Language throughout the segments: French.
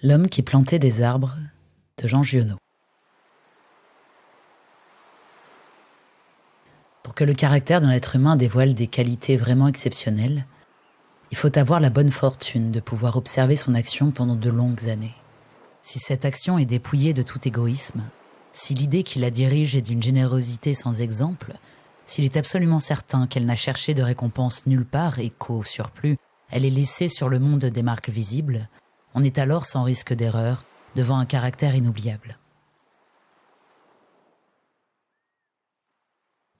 L'homme qui plantait des arbres de Jean Giono. Pour que le caractère d'un être humain dévoile des qualités vraiment exceptionnelles, il faut avoir la bonne fortune de pouvoir observer son action pendant de longues années. Si cette action est dépouillée de tout égoïsme, si l'idée qui la dirige est d'une générosité sans exemple, s'il est absolument certain qu'elle n'a cherché de récompense nulle part et qu'au surplus, elle est laissée sur le monde des marques visibles, on est alors sans risque d'erreur devant un caractère inoubliable.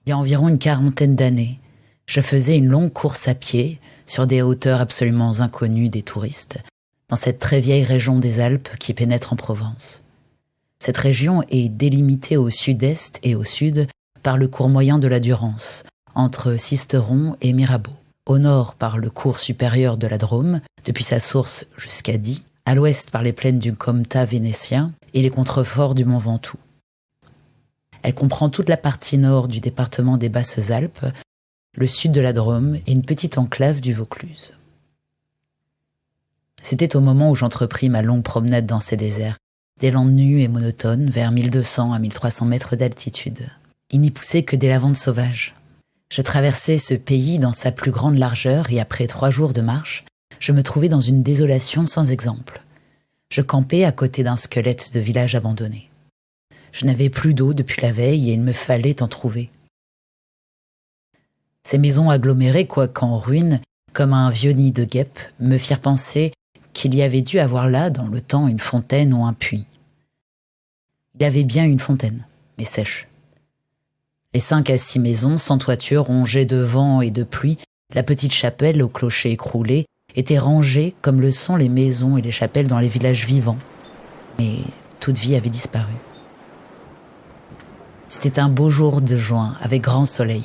Il y a environ une 40aine d'années, je faisais une longue course à pied sur des hauteurs absolument inconnues des touristes, dans cette très vieille région des Alpes qui pénètre en Provence. Cette région est délimitée au sud-est et au sud par le cours moyen de la Durance, entre Sisteron et Mirabeau. Au nord par le cours supérieur de la Drôme, depuis sa source jusqu'à Die, à l'ouest par les plaines du Comtat vénitien et les contreforts du Mont Ventoux. Elle comprend toute la partie nord du département des Basses-Alpes, le sud de la Drôme et une petite enclave du Vaucluse. C'était au moment où j'entrepris ma longue promenade dans ces déserts, des landes nues et monotones vers 1200 à 1300 mètres d'altitude. Il n'y poussait que des lavandes sauvages. Je traversais ce pays dans sa plus grande largeur et après 3 jours de marche, je me trouvais dans une désolation sans exemple. Je campais à côté d'un squelette de village abandonné. Je n'avais plus d'eau depuis la veille et il me fallait en trouver. Ces maisons agglomérées, quoiqu'en ruine, comme un vieux nid de guêpes, me firent penser qu'il y avait dû avoir là, dans le temps, une fontaine ou un puits. Il y avait bien une fontaine, mais sèche. Les 5 à 6 maisons, sans toiture, rongées de vent et de pluie, la petite chapelle au clocher écroulé, étaient rangées comme le sont les maisons et les chapelles dans les villages vivants. Mais toute vie avait disparu. C'était un beau jour de juin, avec grand soleil.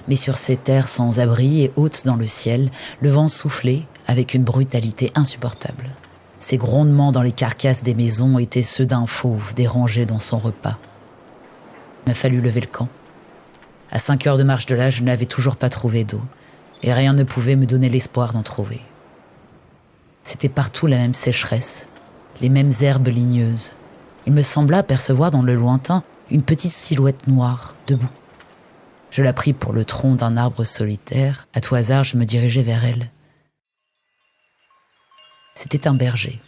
Mais sur ces terres sans abri et hautes dans le ciel, le vent soufflait avec une brutalité insupportable. Ces grondements dans les carcasses des maisons étaient ceux d'un fauve dérangé dans son repas. Il m'a fallu lever le camp. À 5 heures de marche de là, je n'avais toujours pas trouvé d'eau, et rien ne pouvait me donner l'espoir d'en trouver. C'était partout la même sécheresse, les mêmes herbes ligneuses. Il me sembla apercevoir dans le lointain une petite silhouette noire, debout. Je la pris pour le tronc d'un arbre solitaire. À tout hasard, je me dirigeai vers elle. C'était un berger.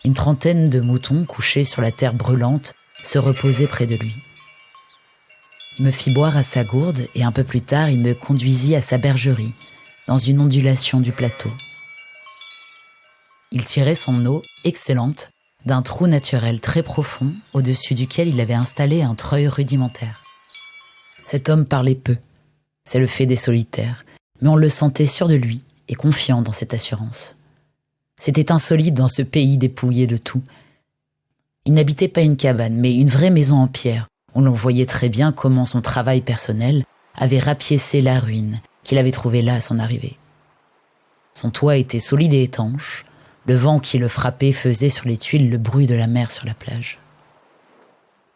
Une 30aine de moutons couchés sur la terre brûlante se reposaient près de lui. Il me fit boire à sa gourde et un peu plus tard, il me conduisit à sa bergerie, dans une ondulation du plateau. Il tirait son eau, excellente, d'un trou naturel très profond au-dessus duquel il avait installé un treuil rudimentaire. Cet homme parlait peu, c'est le fait des solitaires, mais on le sentait sûr de lui et confiant dans cette assurance. C'était insolite dans ce pays dépouillé de tout. Il n'habitait pas une cabane, mais une vraie maison en pierre, où l'on voyait très bien comment son travail personnel avait rapiécé la ruine qu'il avait trouvée là à son arrivée. Son toit était solide et étanche, le vent qui le frappait faisait sur les tuiles le bruit de la mer sur la plage.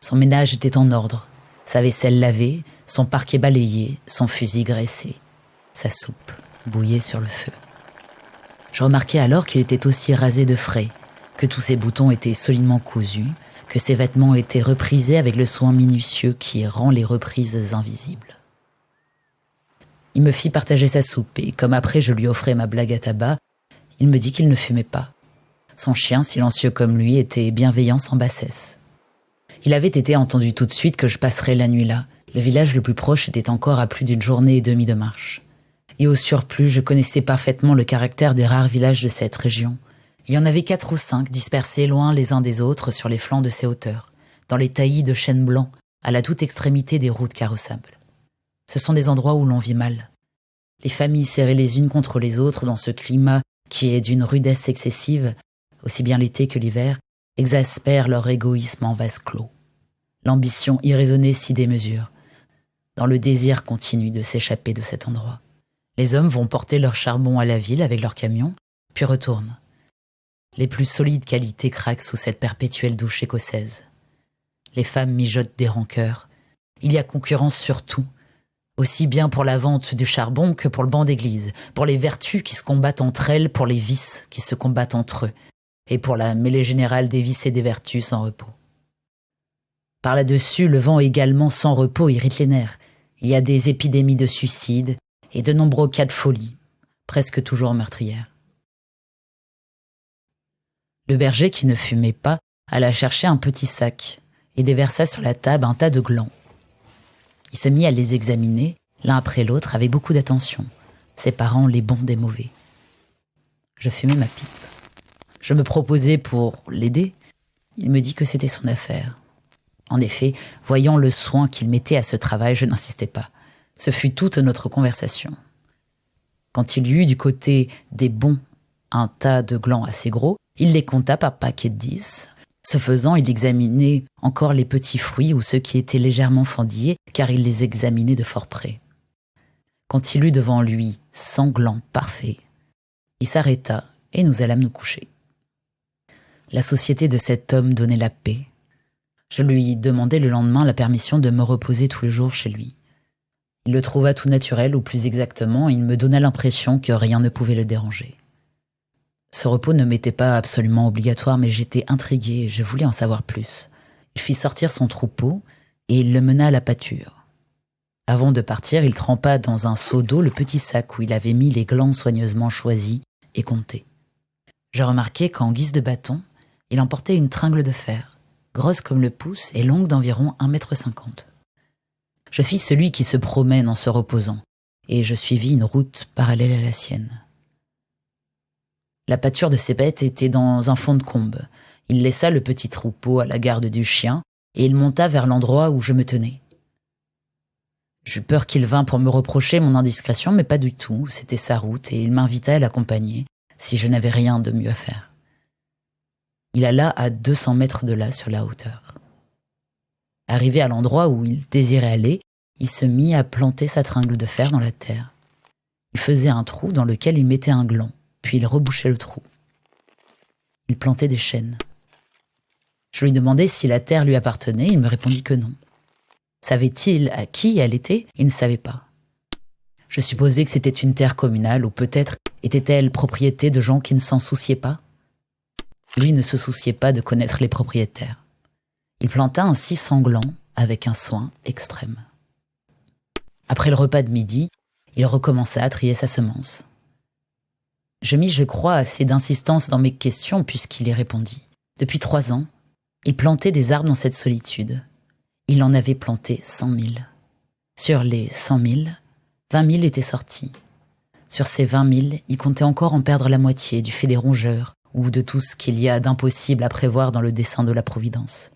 Son ménage était en ordre, sa vaisselle lavée, son parquet balayé, son fusil graissé. Sa soupe bouillait sur le feu. Je remarquai alors qu'il était aussi rasé de frais, que tous ses boutons étaient solidement cousus, que ses vêtements étaient reprisés avec le soin minutieux qui rend les reprises invisibles. Il me fit partager sa soupe et, comme après je lui offrais ma blague à tabac, il me dit qu'il ne fumait pas. Son chien, silencieux comme lui, était bienveillant sans bassesse. Il avait été entendu tout de suite que je passerais la nuit là. Le village le plus proche était encore à plus d'une journée et demie de marche. Et au surplus, je connaissais parfaitement le caractère des rares villages de cette région. Il y en avait 4 ou 5 dispersés loin les uns des autres sur les flancs de ces hauteurs, dans les taillis de chênes blancs, à la toute extrémité des routes carrossables. Ce sont des endroits où l'on vit mal. Les familles serrées les unes contre les autres dans ce climat qui est d'une rudesse excessive, aussi bien l'été que l'hiver, exaspèrent leur égoïsme en vase clos. L'ambition irraisonnée s'y démesure, dans le désir continu de s'échapper de cet endroit. Les hommes vont porter leur charbon à la ville avec leurs camions, puis retournent. Les plus solides qualités craquent sous cette perpétuelle douche écossaise. Les femmes mijotent des rancœurs. Il y a concurrence sur tout, aussi bien pour la vente du charbon que pour le banc d'église, pour les vertus qui se combattent entre elles, pour les vices qui se combattent entre eux, et pour la mêlée générale des vices et des vertus sans repos. Par là-dessus, le vent également sans repos irrite les nerfs. Il y a des épidémies de suicide et de nombreux cas de folie, presque toujours meurtrières. Le berger, qui ne fumait pas, alla chercher un petit sac et déversa sur la table un tas de glands. Il se mit à les examiner, l'un après l'autre, avec beaucoup d'attention, séparant les bons des mauvais. Je fumais ma pipe. Je me proposais pour l'aider. Il me dit que c'était son affaire. En effet, voyant le soin qu'il mettait à ce travail, je n'insistais pas. Ce fut toute notre conversation. Quand il y eut du côté des bons un tas de glands assez gros, il les compta par paquets de 10. Ce faisant, il examinait encore les petits fruits ou ceux qui étaient légèrement fendillés, car il les examinait de fort près. Quand il eut devant lui 100 glands parfaits, il s'arrêta et nous allâmes nous coucher. La société de cet homme donnait la paix. Je lui demandai le lendemain la permission de me reposer tous les jours chez lui. Il le trouva tout naturel, ou plus exactement, il me donna l'impression que rien ne pouvait le déranger. Ce repos ne m'était pas absolument obligatoire, mais j'étais intriguée et je voulais en savoir plus. Il fit sortir son troupeau et il le mena à la pâture. Avant de partir, il trempa dans un seau d'eau le petit sac où il avait mis les glands soigneusement choisis et comptés. Je remarquai qu'en guise de bâton, il emportait une tringle de fer, grosse comme le pouce et longue d'environ 1,50 m. Je fis celui qui se promène en se reposant, et je suivis une route parallèle à la sienne. La pâture de ces bêtes était dans un fond de combe. Il laissa le petit troupeau à la garde du chien, et il monta vers l'endroit où je me tenais. J'eus peur qu'il vînt pour me reprocher mon indiscrétion, mais pas du tout, c'était sa route, et il m'invita à l'accompagner, si je n'avais rien de mieux à faire. Il alla à 200 mètres de là, sur la hauteur. Arrivé à l'endroit où il désirait aller, il se mit à planter sa tringle de fer dans la terre. Il faisait un trou dans lequel il mettait un gland, puis il rebouchait le trou. Il plantait des chênes. Je lui demandai si la terre lui appartenait, il me répondit que non. Savait-il à qui elle était? Il ne savait pas. Je supposais que c'était une terre communale, ou peut-être était-elle propriété de gens qui ne s'en souciaient pas. Lui ne se souciait pas de connaître les propriétaires. Il planta ainsi 100 glands avec un soin extrême. Après le repas de midi, il recommença à trier sa semence. Je mis, je crois, assez d'insistance dans mes questions puisqu'il y répondit. Depuis 3 ans, il plantait des arbres dans cette solitude. Il en avait planté 100 000. Sur les 100 000, 20 000 étaient sortis. Sur ces 20 000, il comptait encore en perdre la moitié du fait des rongeurs ou de tout ce qu'il y a d'impossible à prévoir dans le dessein de la Providence.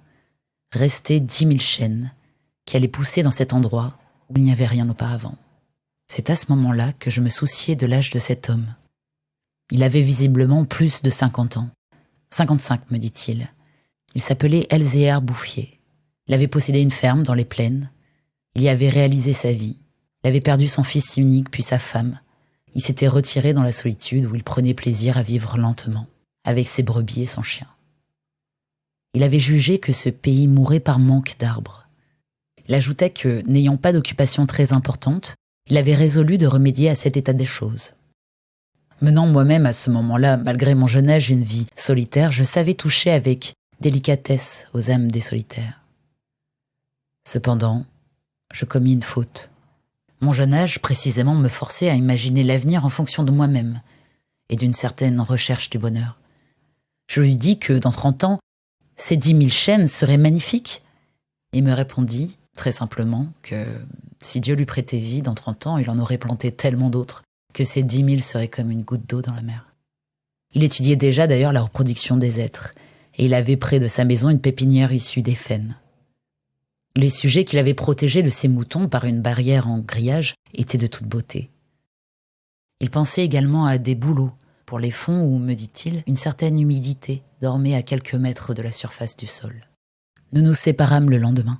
Restaient 10 000 chênes qui allaient pousser dans cet endroit où il n'y avait rien auparavant. C'est à ce moment-là que je me souciais de l'âge de cet homme. Il avait visiblement plus de 50 ans. 55, me dit-il. Il s'appelait Elzéar Bouffier. Il avait possédé une ferme dans les plaines. Il y avait réalisé sa vie. Il avait perdu son fils unique puis sa femme. Il s'était retiré dans la solitude où il prenait plaisir à vivre lentement, avec ses brebis et son chien. Il avait jugé que ce pays mourait par manque d'arbres. Il ajoutait que, n'ayant pas d'occupation très importante, il avait résolu de remédier à cet état des choses. Menant moi-même à ce moment-là, malgré mon jeune âge, une vie solitaire, je savais toucher avec délicatesse aux âmes des solitaires. Cependant, je commis une faute. Mon jeune âge, précisément, me forçait à imaginer l'avenir en fonction de moi-même et d'une certaine recherche du bonheur. Je lui dis que, dans 30 ans, ces 10 000 chênes seraient magnifiques. Il me répondit, très simplement, que si Dieu lui prêtait vie, dans 30 ans, il en aurait planté tellement d'autres que ces 10 000 seraient comme une goutte d'eau dans la mer. Il étudiait déjà d'ailleurs la reproduction des êtres, et il avait près de sa maison une pépinière issue des faines. Les sujets qu'il avait protégés de ses moutons par une barrière en grillage étaient de toute beauté. Il pensait également à des bouleaux pour les fonds où, me dit-il, une certaine humidité dormait à quelques mètres de la surface du sol. Nous nous séparâmes le lendemain.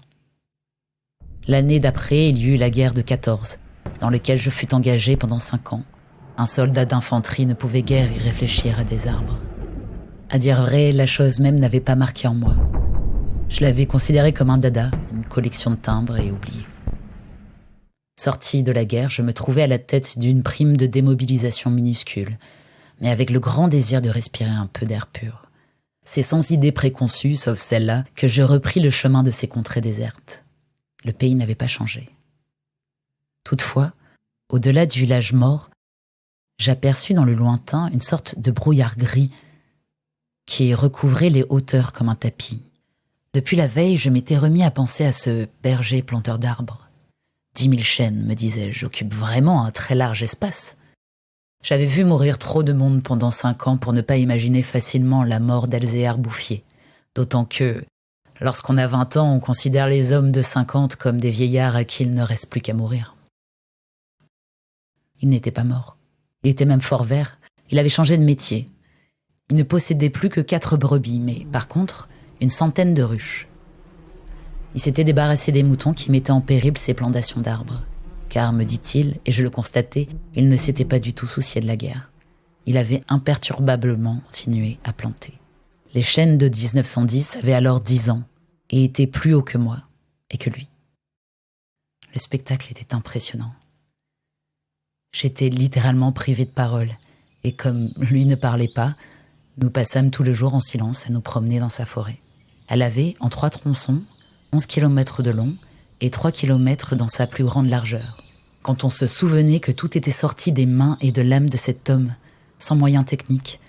L'année d'après, il y eut la guerre de 14, dans laquelle je fus engagé pendant 5 ans. Un soldat d'infanterie ne pouvait guère y réfléchir à des arbres. À dire vrai, la chose même n'avait pas marqué en moi. Je l'avais considéré comme un dada, une collection de timbres et oublié. Sorti de la guerre, je me trouvais à la tête d'une prime de démobilisation minuscule, mais avec le grand désir de respirer un peu d'air pur. C'est sans idée préconçue, sauf celle-là, que je repris le chemin de ces contrées désertes. Le pays n'avait pas changé. Toutefois, au-delà du village mort, j'aperçus dans le lointain une sorte de brouillard gris qui recouvrait les hauteurs comme un tapis. Depuis la veille, je m'étais remis à penser à ce berger planteur d'arbres. 10 000 chênes, me disais-je, occupent vraiment un très large espace. J'avais vu mourir trop de monde pendant 5 ans pour ne pas imaginer facilement la mort d'Elzéar Bouffier. D'autant que, lorsqu'on a 20 ans, on considère les hommes de 50 comme des vieillards à qui il ne reste plus qu'à mourir. Il n'était pas mort. Il était même fort vert. Il avait changé de métier. Il ne possédait plus que 4 brebis, mais par contre, une centaine de ruches. Il s'était débarrassé des moutons qui mettaient en péril ses plantations d'arbres. Car, me dit-il, et je le constatais, il ne s'était pas du tout soucié de la guerre. Il avait imperturbablement continué à planter. Les chênes de 1910 avaient alors 10 ans et étaient plus hauts que moi et que lui. Le spectacle était impressionnant. J'étais littéralement privé de parole et comme lui ne parlait pas, nous passâmes tout le jour en silence à nous promener dans sa forêt. Elle avait, en 3 tronçons, 11 kilomètres de long et 3 kilomètres dans sa plus grande largeur. Quand on se souvenait que tout était sorti des mains et de l'âme de cet homme, sans moyens techniques,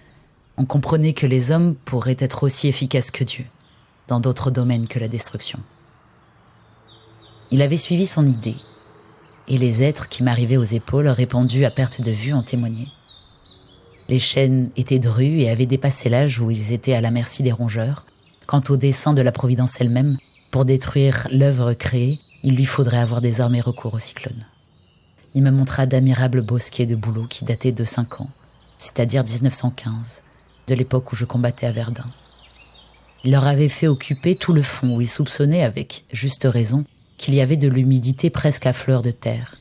on comprenait que les hommes pourraient être aussi efficaces que Dieu, dans d'autres domaines que la destruction. Il avait suivi son idée, et les êtres qui m'arrivaient aux épaules, répandus à perte de vue, en témoignaient. Les chênes étaient drus et avaient dépassé l'âge où ils étaient à la merci des rongeurs. Quant au dessein de la Providence elle-même, pour détruire l'œuvre créée, il lui faudrait avoir désormais recours au cyclone. Il me montra d'admirables bosquets de bouleaux qui dataient de 5 ans, c'est-à-dire 1915, de l'époque où je combattais à Verdun. Il leur avait fait occuper tout le fond où ils soupçonnaient, avec juste raison, qu'il y avait de l'humidité presque à fleur de terre.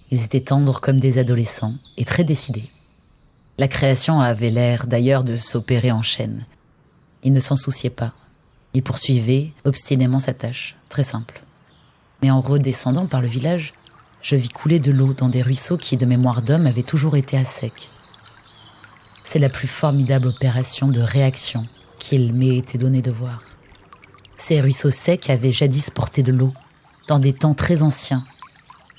Ils étaient tendres comme des adolescents et très décidés. La création avait l'air d'ailleurs de s'opérer en chaîne. Il ne s'en souciait pas. Il poursuivait obstinément sa tâche, très simple. Mais en redescendant par le village, je vis couler de l'eau dans des ruisseaux qui, de mémoire d'homme, avaient toujours été à sec. C'est la plus formidable opération de réaction qu'il m'ait été donné de voir. Ces ruisseaux secs avaient jadis porté de l'eau, dans des temps très anciens.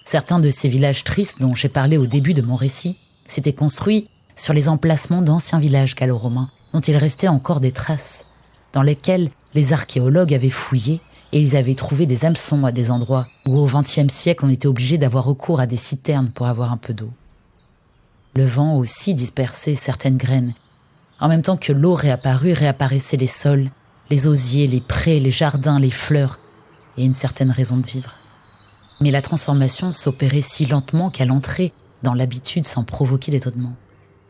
Certains de ces villages tristes dont j'ai parlé au début de mon récit s'étaient construits sur les emplacements d'anciens villages gallo-romains, dont il restait encore des traces, dans lesquels les archéologues avaient fouillé et ils avaient trouvé des hameçons à des endroits où au XXe siècle on était obligé d'avoir recours à des citernes pour avoir un peu d'eau. Le vent aussi dispersait certaines graines. En même temps que l'eau réapparaissaient les sols, les osiers, les prés, les jardins, les fleurs, et une certaine raison de vivre. Mais la transformation s'opérait si lentement qu'elle entrait dans l'habitude sans provoquer d'étonnement.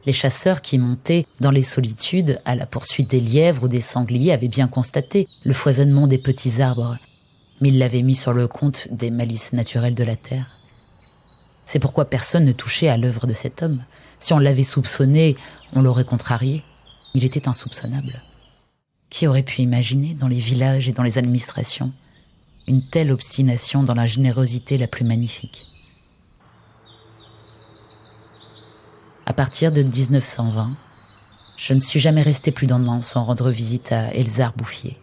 Les chasseurs qui montaient dans les solitudes à la poursuite des lièvres ou des sangliers avaient bien constaté le foisonnement des petits arbres, mais ils l'avaient mis sur le compte des malices naturelles de la terre. C'est pourquoi personne ne touchait à l'œuvre de cet homme. Si on l'avait soupçonné, on l'aurait contrarié. Il était insoupçonnable. Qui aurait pu imaginer, dans les villages et dans les administrations, une telle obstination dans la générosité la plus magnifique? À partir de 1920, je ne suis jamais resté plus d'un an sans rendre visite à Elzéar Bouffier.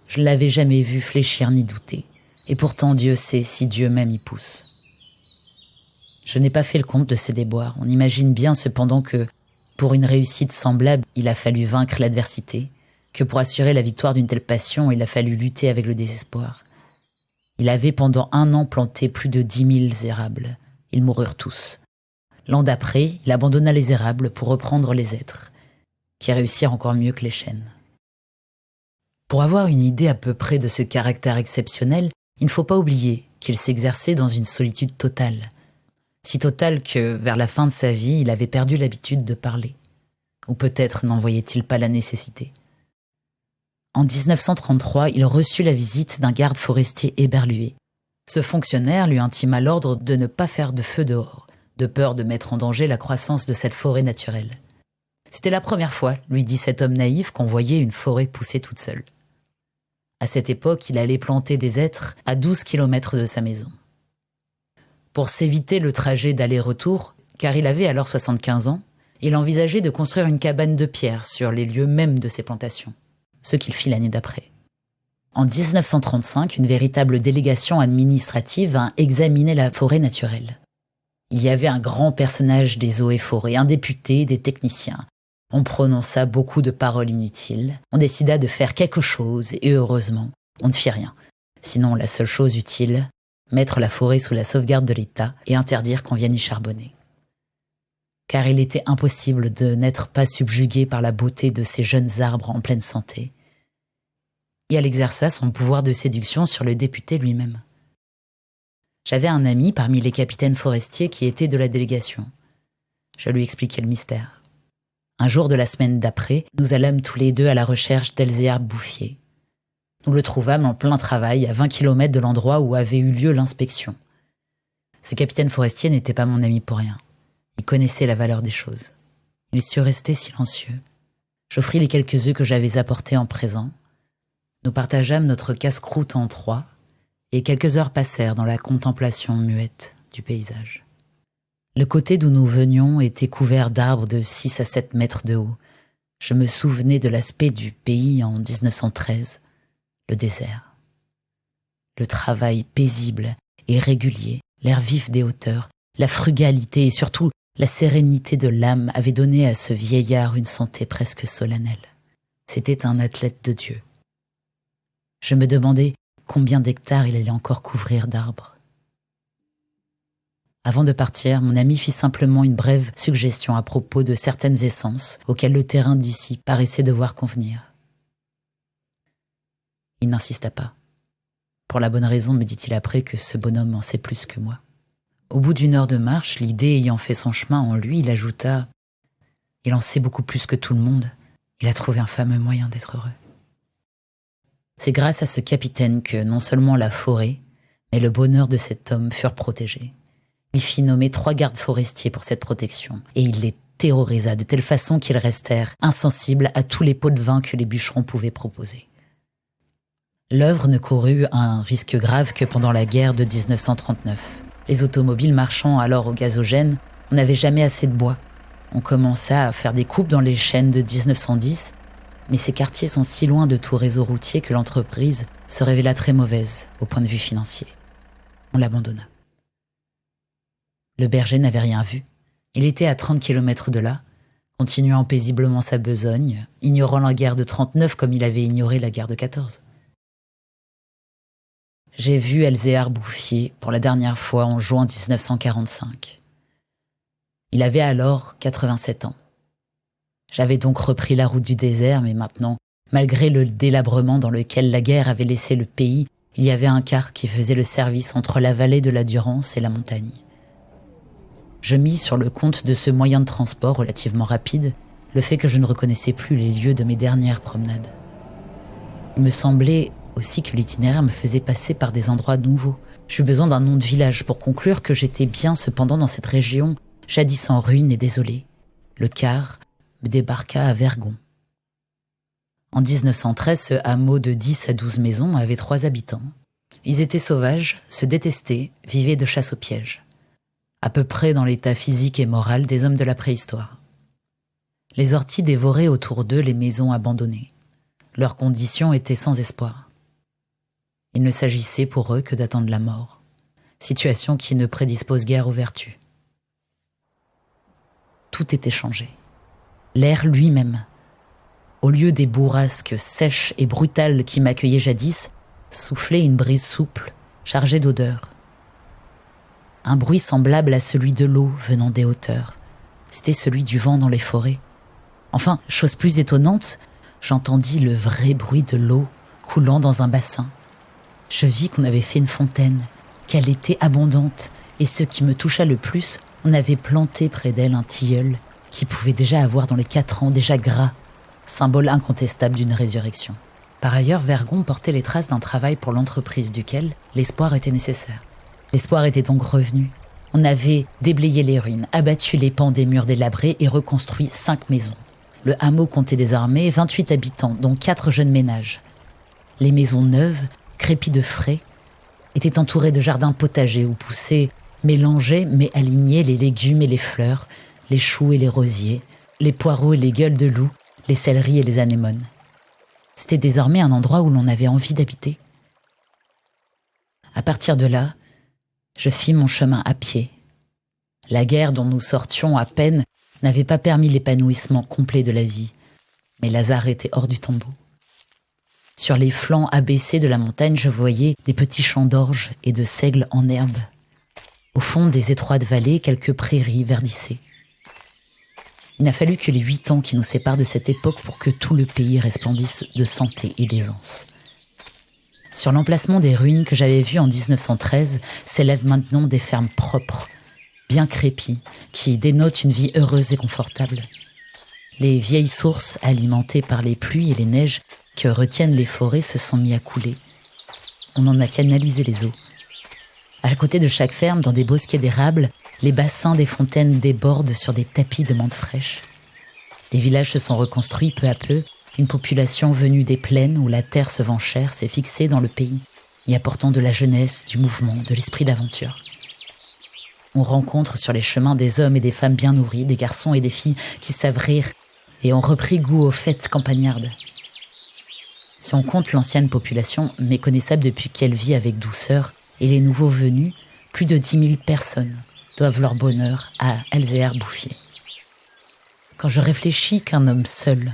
Je ne l'avais jamais vu fléchir ni douter, et pourtant Dieu sait si Dieu même y pousse. Je n'ai pas fait le compte de ses déboires. On imagine bien cependant que, pour une réussite semblable, il a fallu vaincre l'adversité, que pour assurer la victoire d'une telle passion, il a fallu lutter avec le désespoir. Il avait pendant 1 an planté plus de 10 000 érables. Ils moururent tous. L'an d'après, il abandonna les érables pour reprendre les hêtres, qui réussirent encore mieux que les chênes. Pour avoir une idée à peu près de ce caractère exceptionnel, il ne faut pas oublier qu'il s'exerçait dans une solitude totale. Si totale que, vers la fin de sa vie, il avait perdu l'habitude de parler. Ou peut-être n'en voyait-il pas la nécessité. En 1933, il reçut la visite d'un garde forestier éberlué. Ce fonctionnaire lui intima l'ordre de ne pas faire de feu dehors, de peur de mettre en danger la croissance de cette forêt naturelle. C'était la première fois, lui dit cet homme naïf, qu'on voyait une forêt pousser toute seule. À cette époque, il allait planter des hêtres à 12 kilomètres de sa maison. Pour s'éviter le trajet d'aller-retour, car il avait alors 75 ans, Il envisageait de construire une cabane de pierre sur les lieux mêmes de ses plantations, ce qu'il fit l'année d'après. En 1935, une véritable délégation administrative vint examiner la forêt naturelle. Il y avait un grand personnage des eaux et forêts, un député, des techniciens. On prononça beaucoup de paroles inutiles. On décida de faire quelque chose et heureusement, on ne fit rien. Sinon, la seule chose utile, mettre la forêt sous la sauvegarde de l'État et interdire qu'on vienne y charbonner. Car il était impossible de n'être pas subjugué par la beauté de ces jeunes arbres en pleine santé. Et elle exerça son pouvoir de séduction sur le député lui-même. J'avais un ami parmi les capitaines forestiers qui étaient de la délégation. Je lui expliquai le mystère. Un jour de la semaine d'après, nous allâmes tous les deux à la recherche d'Elzéar Bouffier. Nous le trouvâmes en plein travail à 20 km de l'endroit où avait eu lieu l'inspection. Ce capitaine forestier n'était pas mon ami pour rien. Il connaissait la valeur des choses. Il sut rester silencieux. J'offris les quelques œufs que j'avais apportés en présent. Nous partageâmes notre casse-croûte en trois, et quelques heures passèrent dans la contemplation muette du paysage. Le côté d'où nous venions était couvert d'arbres de 6 à 7 mètres de haut. Je me souvenais de l'aspect du pays en 1913, le désert. Le travail paisible et régulier, l'air vif des hauteurs, la frugalité et surtout la sérénité de l'âme avaient donné à ce vieillard une santé presque solennelle. C'était un athlète de Dieu. Je me demandais combien d'hectares il allait encore couvrir d'arbres. Avant de partir, mon ami fit simplement une brève suggestion à propos de certaines essences auxquelles le terrain d'ici paraissait devoir convenir. Il n'insista pas. Pour la bonne raison, me dit-il après, que ce bonhomme en sait plus que moi. Au bout d'1 heure de marche, l'idée ayant fait son chemin en lui, il ajouta « Il en sait beaucoup plus que tout le monde. Il a trouvé un fameux moyen d'être heureux. » C'est grâce à ce capitaine que non seulement la forêt, mais le bonheur de cet homme furent protégés. Il fit nommer 3 gardes forestiers pour cette protection, et il les terrorisa de telle façon qu'ils restèrent insensibles à tous les pots de vin que les bûcherons pouvaient proposer. L'œuvre ne courut un risque grave que pendant la guerre de 1939. Les automobiles marchant alors au gazogène, on n'avait jamais assez de bois. On commença à faire des coupes dans les chênes de 1910, mais ces quartiers sont si loin de tout réseau routier que l'entreprise se révéla très mauvaise au point de vue financier. On l'abandonna. Le berger n'avait rien vu. Il était à 30 km de là, continuant paisiblement sa besogne, ignorant la guerre de 39 comme il avait ignoré la guerre de 14. J'ai vu Elzéar Bouffier pour la dernière fois en juin 1945. Il avait alors 87 ans. J'avais donc repris la route du désert, mais maintenant, malgré le délabrement dans lequel la guerre avait laissé le pays, il y avait un car qui faisait le service entre la vallée de la Durance et la montagne. Je mis sur le compte de ce moyen de transport relativement rapide le fait que je ne reconnaissais plus les lieux de mes dernières promenades. Il me semblait aussi que l'itinéraire me faisait passer par des endroits nouveaux. J'eus besoin d'un nom de village pour conclure que j'étais bien cependant dans cette région, jadis en ruine et désolée. Le car me débarqua à Vergon. En 1913, ce hameau de 10 à 12 maisons avait 3 habitants. Ils étaient sauvages, se détestaient, vivaient de chasse au piège. À peu près dans l'état physique et moral des hommes de la préhistoire. Les orties dévoraient autour d'eux les maisons abandonnées. Leurs conditions étaient sans espoir. Il ne s'agissait pour eux que d'attendre la mort, situation qui ne prédispose guère aux vertus. Tout était changé. L'air lui-même. Au lieu des bourrasques sèches et brutales qui m'accueillaient jadis, soufflait une brise souple, chargée d'odeurs. Un bruit semblable à celui de l'eau venant des hauteurs. C'était celui du vent dans les forêts. Enfin, chose plus étonnante, j'entendis le vrai bruit de l'eau coulant dans un bassin. Je vis qu'on avait fait une fontaine, qu'elle était abondante, et ce qui me toucha le plus, on avait planté près d'elle un tilleul qui pouvait déjà avoir dans les 4 ans déjà gras, symbole incontestable d'une résurrection. Par ailleurs, Vergon portait les traces d'un travail pour l'entreprise duquel l'espoir était nécessaire. L'espoir était donc revenu. On avait déblayé les ruines, abattu les pans des murs délabrés et reconstruit 5 maisons. Le hameau comptait désormais 28 habitants, dont 4 jeunes ménages. Les maisons neuves, crépies de frais, étaient entourées de jardins potagers où poussaient, mélangés mais alignés, les légumes et les fleurs, les choux et les rosiers, les poireaux et les gueules de loup, les céleris et les anémones. C'était désormais un endroit où l'on avait envie d'habiter. À partir de là, je fis mon chemin à pied. La guerre dont nous sortions à peine n'avait pas permis l'épanouissement complet de la vie, mais Lazare était hors du tombeau. Sur les flancs abaissés de la montagne, je voyais des petits champs d'orge et de seigle en herbe. Au fond des étroites vallées, quelques prairies verdissaient. Il n'a fallu que les 8 ans qui nous séparent de cette époque pour que tout le pays resplendisse de santé et d'aisance. Sur l'emplacement des ruines que j'avais vues en 1913 s'élèvent maintenant des fermes propres, bien crépies, qui dénotent une vie heureuse et confortable. Les vieilles sources, alimentées par les pluies et les neiges que retiennent les forêts, se sont mis à couler. On en a canalisé les eaux. À côté de chaque ferme, dans des bosquets d'érables, les bassins des fontaines débordent sur des tapis de menthe fraîche. Les villages se sont reconstruits peu à peu. Une population venue des plaines où la terre se vend cher s'est fixée dans le pays, y apportant de la jeunesse, du mouvement, de l'esprit d'aventure. On rencontre sur les chemins des hommes et des femmes bien nourris, des garçons et des filles qui savent rire et ont repris goût aux fêtes campagnardes. Si on compte l'ancienne population, méconnaissable depuis qu'elle vit avec douceur, et les nouveaux venus, plus de 10 000 personnes doivent leur bonheur à Elzéar Bouffier. Quand je réfléchis qu'un homme seul,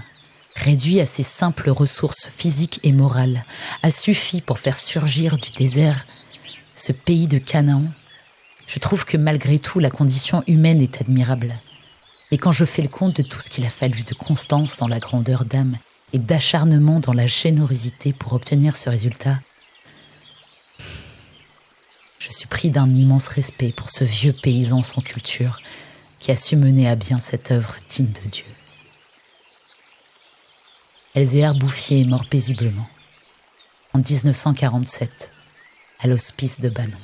réduit à ses simples ressources physiques et morales, a suffi pour faire surgir du désert ce pays de Canaan, je trouve que malgré tout, la condition humaine est admirable. Et quand je fais le compte de tout ce qu'il a fallu de constance dans la grandeur d'âme et d'acharnement dans la générosité pour obtenir ce résultat, je suis pris d'un immense respect pour ce vieux paysan sans culture qui a su mener à bien cette œuvre digne de Dieu. Elzéar Bouffier est mort paisiblement, en 1947, à l'hospice de Banon.